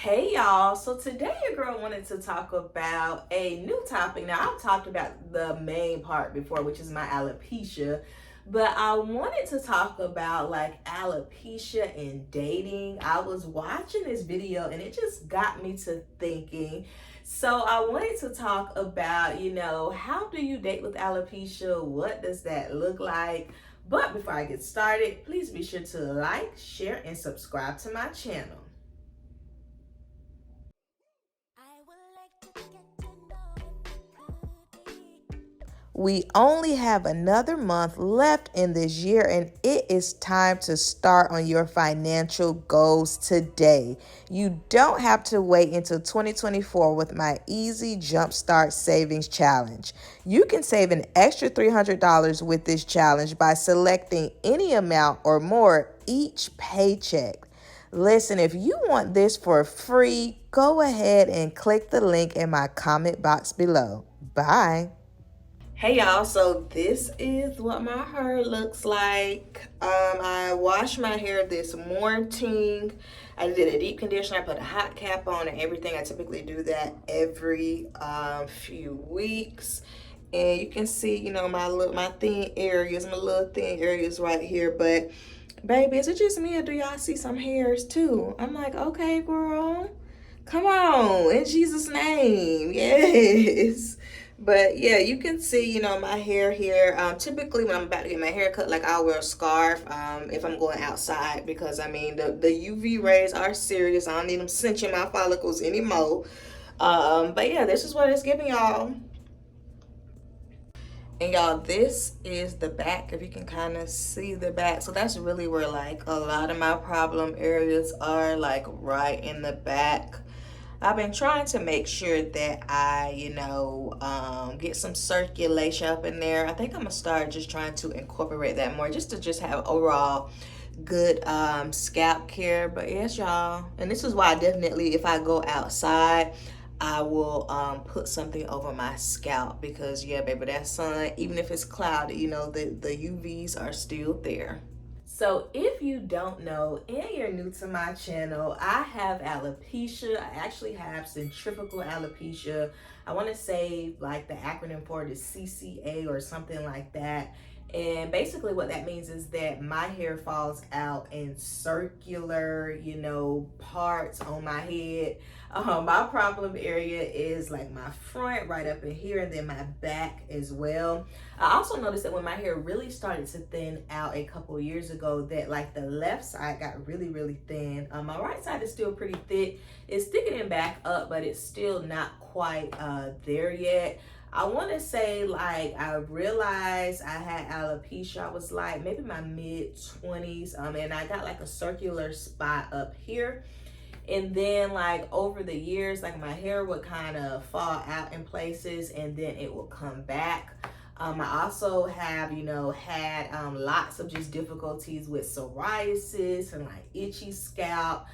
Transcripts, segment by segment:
Hey y'all, so today your girl wanted to talk about a new topic. Now I've talked about the main part before, which is my alopecia, but I wanted to talk about like alopecia and dating. I was watching this video and it just got me to thinking. So I wanted to talk about, how do you date with alopecia? What does that look like? But before I get started, please be sure to like, share, and subscribe to my channel. We only have another month left in this year, and it is time to start on your financial goals today. You don't have to wait until 2024 with my Easy Jumpstart Savings Challenge. You can save an extra $300 with this challenge by selecting any amount or more each paycheck. Listen, if you want this for free, go ahead and click the link in my comment box below. Bye. Hey y'all, so this is what my hair looks like. I washed my hair this morning. I did a deep condition. I put a hot cap on and everything. I typically do that every few weeks. And you can see, my thin areas, my little thin areas right here. But baby, is it just me or do y'all see some hairs too? I'm like, okay, girl, come on, in Jesus' name, yes. But yeah, you can see, my hair here. Typically when I'm about to get my hair cut, like I'll wear a scarf if I'm going outside because the UV rays are serious. I don't need them cinching my follicles anymore. But yeah, this is what it's giving y'all. And y'all, this is the back, if you can kind of see the back. So that's really where like a lot of my problem areas are, like right in the back. I've been trying to make sure that I, get some circulation up in there. I think I'm gonna start just trying to incorporate that more, just to just have overall good scalp care. But yes, y'all, and this is why I definitely, if I go outside, I will put something over my scalp because yeah, baby, that sun, even if it's cloudy, the UVs are still there. So if you don't know and you're new to my channel, I have alopecia. I actually have centrifugal alopecia. I want to say like the acronym for it is CCA or something like that. And basically what that means is that my hair falls out in circular, parts on my head. My problem area is like my front right up in here and then my back as well. I also noticed that when my hair really started to thin out a couple years ago, that like the left side got really, really thin. My right side is still pretty thick. It's thickening back up, but it's still not quite there yet. I want to say like I realized I had alopecia. I was like maybe my mid-20s, and I got like a circular spot up here. And then like over the years, like my hair would kind of fall out in places and then it will come back. I also have, had lots of just difficulties with psoriasis and like itchy scalp.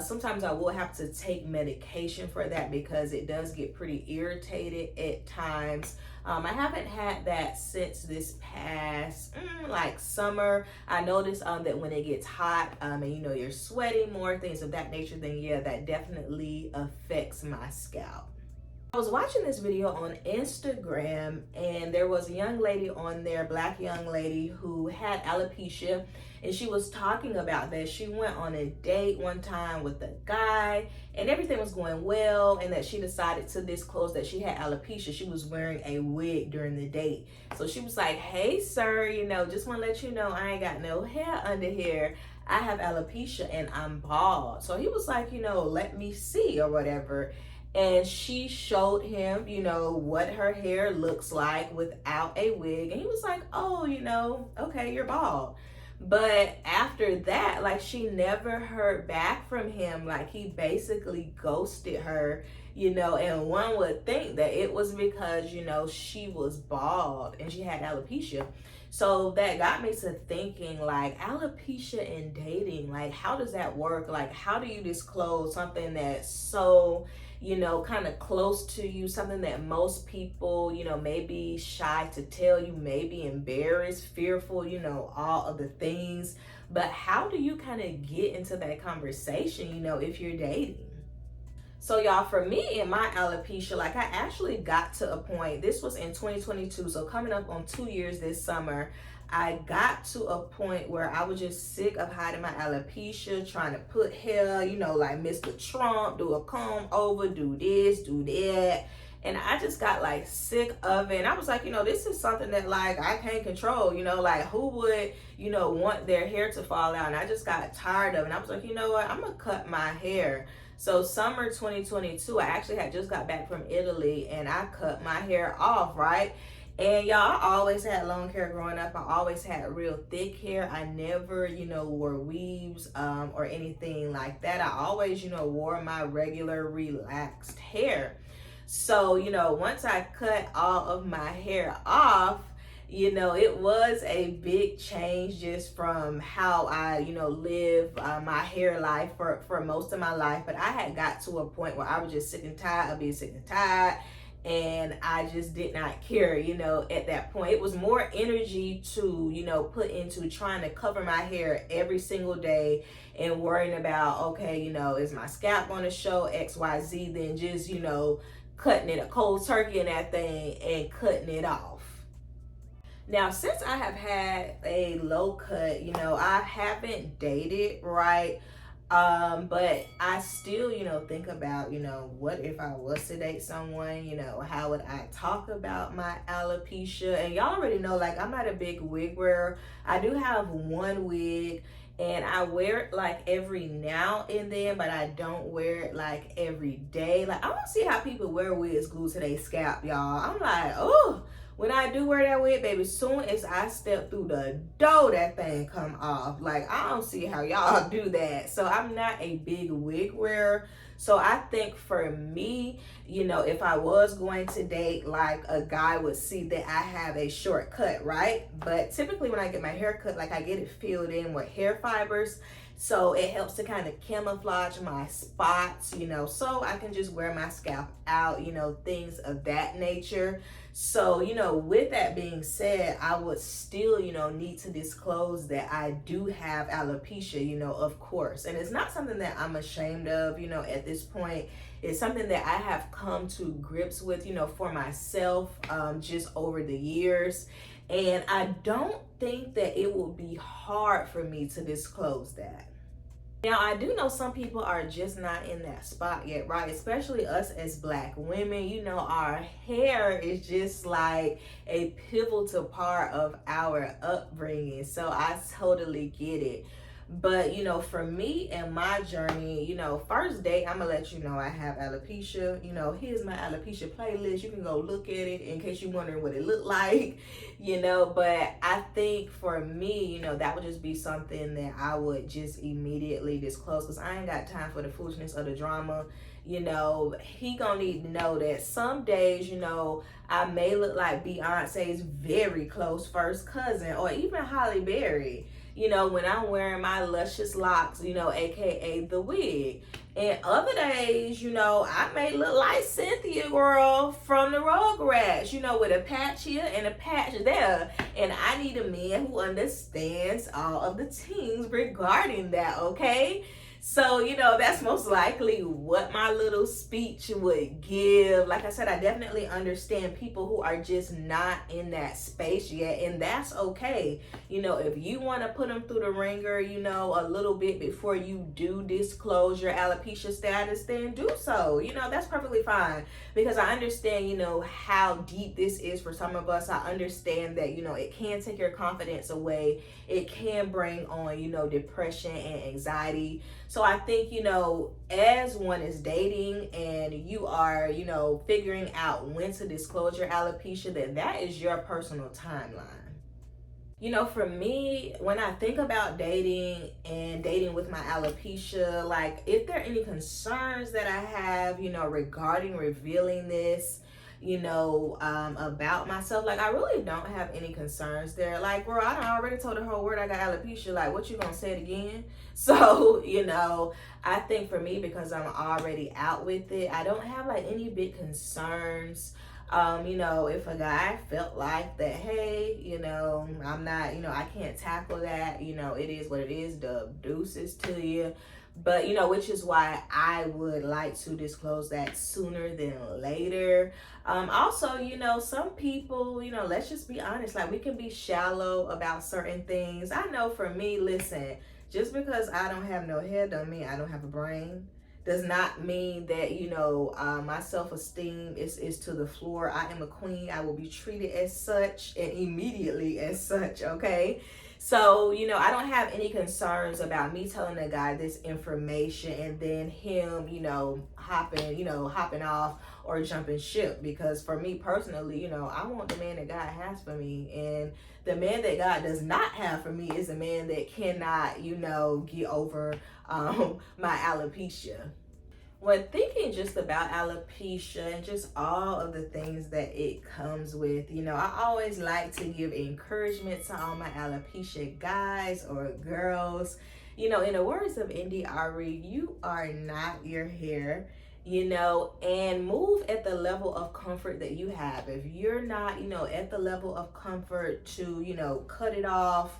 Sometimes I will have to take medication for that because it does get pretty irritated at times. I haven't had that since this past like summer. I noticed that when it gets hot and you're sweating more, things of that nature, then yeah, that definitely affects my scalp. I was watching this video on Instagram and there was a young lady on there, black young lady, who had alopecia, and she was talking about that. She went on a date one time with a guy and everything was going well, and that she decided to disclose that she had alopecia. She was wearing a wig during the date. So she was like, hey sir, just want to let you know I ain't got no hair under here. I have alopecia and I'm bald. So he was like, let me see or whatever. And she showed him, what her hair looks like without a wig. And he was like, oh, okay, you're bald. But after that, like she never heard back from him. Like he basically ghosted her, and one would think that it was because, she was bald and she had alopecia. So that got me to thinking like alopecia and dating, like how does that work? Like how do you disclose something that's so, kind of close to you, something that most people, may be shy to tell you, maybe embarrassed, fearful, all of the things. But how do you kind of get into that conversation, if you're dating? So y'all, for me and my alopecia, like I actually got to a point, this was in 2022, so coming up on 2 years this summer, I got to a point where I was just sick of hiding my alopecia, trying to put hair, you know, like Mr. Trump, do a comb over, do this, do that. And I just got like sick of it. And I was like, you know, this is something that like I can't control, you know, like who would, you know, want their hair to fall out? And I just got tired of it. And I was like, you know what, I'm gonna cut my hair. So summer 2022, I actually had just got back from Italy and I cut my hair off, right? And y'all, I always had long hair growing up. I always had real thick hair. I never, you know, wore weaves or anything like that. I always, you know, wore my regular relaxed hair. So, you know, once I cut all of my hair off, you know, it was a big change just from how I, you know, live my hair life for most of my life. But I had got to a point where I was just sick and tired of being sick and tired. And I just did not care, you know, at that point. It was more energy to, you know, put into trying to cover my hair every single day and worrying about, okay, you know, is my scalp going to show XYZ, than just, you know, cutting it a cold turkey and that thing and cutting it off. Now, since I have had a low cut, you know, I haven't dated, right? But I still, you know, think about, you know, what if I was to date someone, you know, how would I talk about my alopecia? And y'all already know, like, I'm not a big wig wearer. I do have one wig and I wear it like every now and then, but I don't wear it like every day. Like, I don't see how people wear wigs glued to their scalp, y'all. I'm like, oh, when I do wear that wig, baby, soon as I step through the door, that thing come off. Like, I don't see how y'all do that. So I'm not a big wig wearer. So I think for me, you know, if I was going to date, like, a guy would see that I have a short cut, right? But typically when I get my hair cut, like, I get it filled in with hair fibers. So it helps to kind of camouflage my spots, you know, so I can just wear my scalp out, you know, things of that nature. So, you know, with that being said, I would still, you know, need to disclose that I do have alopecia, you know, of course. And it's not something that I'm ashamed of, you know, at this point. It's something that I have come to grips with, you know, for myself, just over the years. And I don't think that it will be hard for me to disclose that. Now, I do know some people are just not in that spot yet, right? Especially us as Black women, you know, our hair is just like a pivotal part of our upbringing. So I totally get it. But, you know, for me and my journey, you know, first date, I'm going to let you know I have alopecia. You know, here's my alopecia playlist. You can go look at it in case you're wondering what it looked like, you know. But I think for me, you know, that would just be something that I would just immediately disclose, because I ain't got time for the foolishness or the drama. You know, he gonna need to know that some days, you know, I may look like Beyonce's very close first cousin, or even Halle Berry, you know, when I'm wearing my luscious locks, you know, aka the wig. And other days, you know, I may look like Cynthia girl from the Rugrats, you know, with a patch here and a patch there. And I need a man who understands all of the things regarding that, okay? So, you know, that's most likely what my little speech would give. Like I said, I definitely understand people who are just not in that space yet, and that's okay. You know, if you want to put them through the ringer, you know, a little bit before you do disclose your alopecia status, then do so. You know, that's perfectly fine, because I understand, you know, how deep this is for some of us. I understand that, you know, it can take your confidence away. It can bring on, you know, depression and anxiety. So I think, you know, as one is dating and you are, you know, figuring out when to disclose your alopecia, that is your personal timeline. You know, for me, when I think about dating and dating with my alopecia, like, if there are any concerns that I have, you know, regarding revealing this, you know, about myself, like, I really don't have any concerns there. Like, bro, I done already told the whole world I got alopecia. Like, what you gonna say it again? So, you know, I think for me, because I'm already out with it, I don't have like any big concerns. You know, if a guy felt like that, hey, you know, I'm not, you know, I can't tackle that, you know, it is what it is, the deuces to you. But which is why I would like to disclose that sooner than later. Also, some people, let's just be honest, like we can be shallow about certain things. I know for me, listen, just because I don't have no hair don't mean I don't have a brain. Does not mean that my self-esteem is to the floor. I am a queen. I will be treated as such and immediately as such. Okay, so I don't have any concerns about me telling a guy this information and then him hopping off or jumping ship. Because for me personally, I want the man that God has for me, and the man that God does not have for me is a man that cannot get over my alopecia. When thinking just about alopecia and just all of the things that it comes with, I always like to give encouragement to all my alopecia guys or girls. In the words of Indy Ari, you are not your hair, and move at the level of comfort that you have. If you're not, at the level of comfort to, cut it off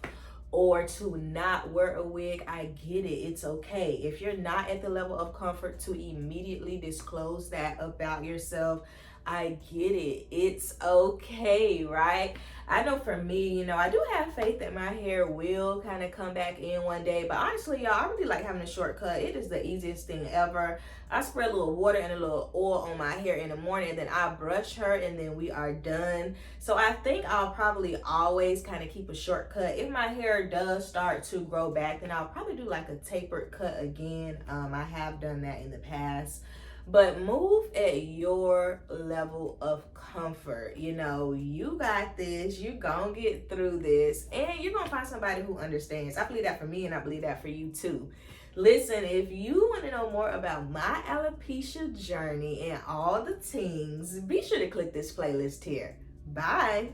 or to not wear a wig, I get it. It's okay. If you're not at the level of comfort to immediately disclose that about yourself, I get it. It's okay, right? I know for me, I do have faith that my hair will kind of come back in one day. But honestly, y'all, I really like having a shortcut. It is the easiest thing ever. I spread a little water and a little oil on my hair in the morning, and then I brush her, and then we are done. So I think I'll probably always kind of keep a shortcut. If my hair does start to grow back, then I'll probably do like a tapered cut again. I have done that in the past. But move at your level of comfort. You got this. You gonna get through this, and you're gonna find somebody who understands. I believe that for me, and I believe that for you too. Listen, if you want to know more about my alopecia journey and all the things, be sure to click this playlist here. Bye.